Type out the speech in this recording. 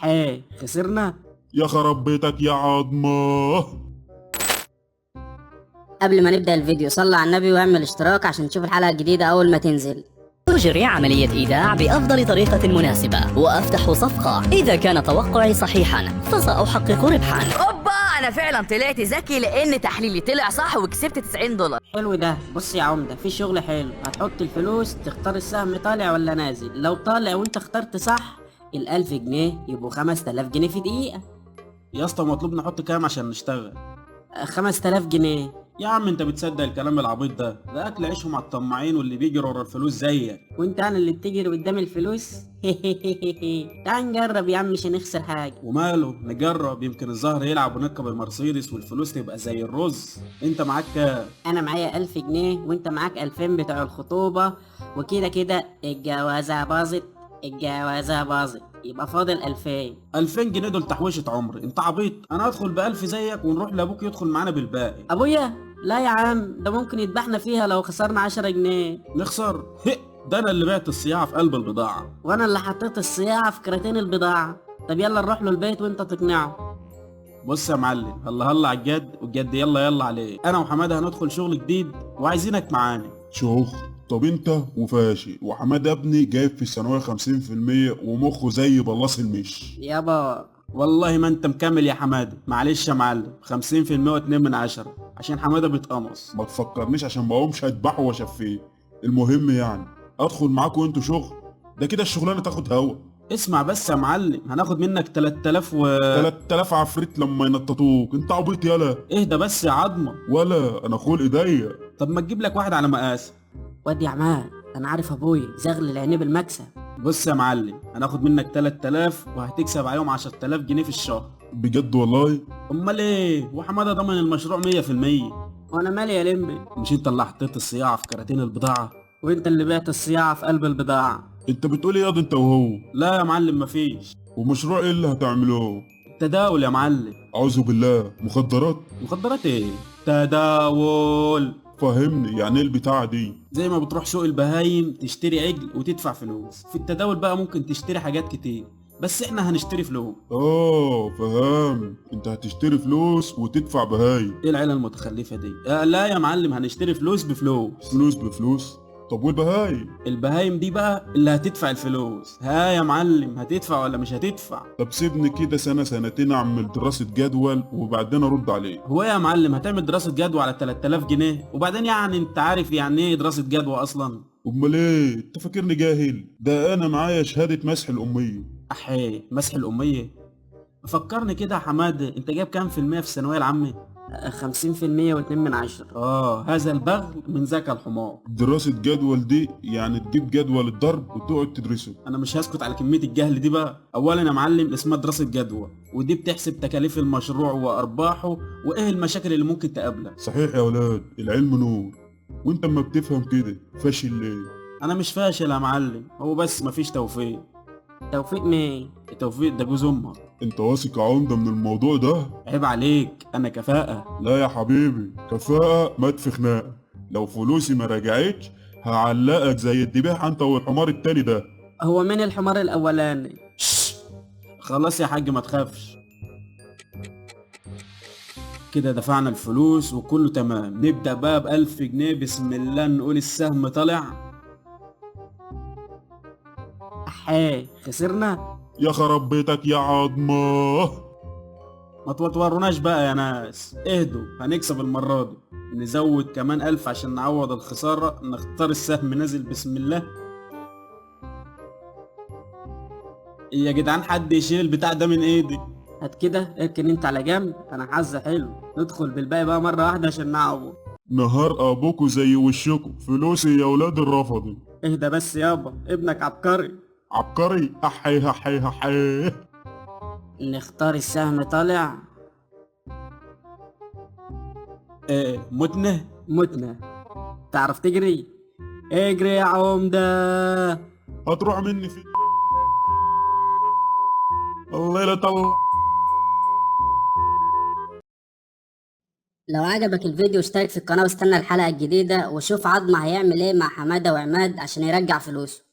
احيه خسرنا. يا خرب بيتك يا عظمه. قبل ما نبدأ الفيديو صلى على النبي واعمل اشتراك عشان تشوف الحلقة الجديدة أول ما تنزل. أجري عملية إيداع بأفضل طريقة مناسبة وأفتح صفقة. إذا كان توقعي صحيحا فسأحقق ربحا. اوبا، انا فعلا طلعت ذكي لان تحليلي طلع صح وكسبت $90. حلو ده. بص يا عمدة، في شغل حلو. هتحط الفلوس تختار السهم طالع ولا نازل. لو طالع وانت اخترت صح ال1000 جنيه يبقوا 5000 جنيه في دقيقة. يا اسطى مطلوب نحط كام عشان نشتغل؟ 5000 جنيه. يا عم انت بتصدق الكلام العبيط ده اكل عيشهم على الطماعين واللي بيجروا ورا الفلوس زيك. وانت انا اللي بتجري قدام الفلوس. تعال نجرب يا عم، مش هنخسر حاجة. وماله، نجرب يمكن الزهر يلعب ونركب المرسيدس والفلوس تبقى زي الرز. انت معاك كام؟ انا معايا 1000 جنيه وانت معاك 2000 بتوع الخطوبة، وكده كده الجوازة باظت. الجوازة باظت، يبقى فاضل 2000. 2000 جنيه دول تحويشة عمري، انت عبيط؟ انا ادخل ب1000 زيك ونروح لابوك يدخل معانا بالباقي. ابويا لا يا عم، ده ممكن يذبحنا فيها لو خسرنا 10 جنيه. نخسر؟ ده انا اللي بعت الصياعة في قلب البضاعة. وانا اللي حطيت الصياعة في كراتين البضاعة. طب يلا نروح له البيت وانت تقنعه. بص يا معلم، هلا هلا على الجد، والجد يلا يلا عليه. انا وحماده هندخل شغل جديد وعايزينك معانا. شغل؟ طب انت وفاشل وحماد ابني جايب في الثانويه 50% ومخه زي بلاص المش. يابا والله ما انت مكمل يا حماده، معلش يا معلم، 50% و2 من 10 عشان حماده بيتقمص. ما تفكرنيش عشان ما اقومش اذبحه واشفيه. المهم يعني ادخل معاكوا انتوا شغل؟ ده كده الشغلانه تاخد هوا. اسمع بس يا معلم، هناخد منك 3000 3000 عفريت لما ينططوك، انت عبيط يالا. اهدى بس يا عظمه. ولا انا خلق ضيق. طب ما تجيب لك واحد على مقاس. ودي يا عماد، انا عارف ابويا زغل العينيه بالمكسب. بص يا معلم، هناخد منك 3000 وهتكسب عليهم 10000 جنيه في الشهر. بجد والله؟ امال ايه، وحماده ضمن المشروع 100%. وانا مالي يا لمبي؟ مش انت اللي حطيت الصياعه في كراتين البضاعه؟ وانت اللي بعت الصياعه في قلب البضاعه. انت بتقول ايه ياض انت وهو؟ لا يا معلم مفيش. ومشروع ايه اللي هتعملوه؟ تداول يا معلم. اعوذ بالله، مخدرات؟ مخدرات ايه؟ تداول. فهمني يعني ايه البتاعه دي؟ زي ما بتروح سوق البهايم تشتري عجل وتدفع فلوس، في التداول بقى ممكن تشتري حاجات كتير، بس احنا هنشتري فلوس. فهمت، انت هتشتري فلوس وتدفع بهاي. ايه العيله المتخلفه دي؟ لا يا معلم، هنشتري فلوس بفلوس. فلوس بفلوس؟ طب والبهاي؟ البهايم دي بقى اللي هتدفع الفلوس. ها يا معلم، هتدفع ولا مش هتدفع؟ طب سيبني كده سنة سنتين اعمل دراسة جدول وبعدين ارد عليك. هو يا معلم هتعمل دراسة جدوى على 3000 جنيه وبعدين يعني انت عارف يعني ايه دراسة جدوى اصلا؟ امال ايه؟ انت فاكرني جاهل؟ ده انا معايا شهادة مسح الامية. احيه، مسح الامية؟ فكرني كده يا حماد، انت جايب كام في المية في الثانوية العامة؟ 50% و2 من 10. هذا البغل من ذكى الحمار. دراسة جدول دي يعني تجيب جدول الضرب وتقعد تدرسه. انا مش هسكت على كمية الجهل دي بقى. اولا يا معلم اسمها دراسة جدوى، ودي بتحسب تكاليف المشروع وارباحه وايه المشاكل اللي ممكن تقابلك. صحيح يا ولاد، العلم نور. وانت اما بتفهم كده فاشل ليه؟ انا مش فاشل يا معلم، هو بس مفيش توفيق. توفيق مين؟ التوفيق ده جوز امك. انت واثق يا عمدة من الموضوع ده؟ عيب عليك، انا كفاءة. لا يا حبيبي، كفاءة مات في خناقة. لو فلوسي ما رجعتش هعلقك زي الذبيحة انت والحمار التاني ده. هو مين الحمار الاولاني؟ خلاص يا حاج ما تخافش. كده دفعنا الفلوس وكله تمام، نبدأ بقى ب1000 جنيه. بسم الله، نقول السهم طلع. احيه خسرنا. يا خرب بيتك يا عظمه. ما توتوروناش بقى يا ناس، اهدوا، هنكسب المرة دي. نزود كمان 1000 عشان نعوض الخسارة. نختار السهم نازل، بسم الله. يا جدعان حد يشيل البتاع ده من ايدي. هات كده، اركن انت على جنب، انا حظي حلو. ندخل بالباقي بقى مرة واحدة عشان نعوض. نهار ابوكوا زي وشكوا، فلوسي يا ولاد الرفضي. اهدى بس يابا، ابنك عبقري. عبقري؟ احي احي احي. نختار السهم طالع. متنه. متنا. تعرف تجري؟ اجري يا عمدة. هتروح مني في الليلة طلع. لو عجبك الفيديو اشترك في القناة واستنى الحلقة الجديدة وشوف عظمة هيعمل ايه مع حمادة وعماد عشان يرجع فلوسه.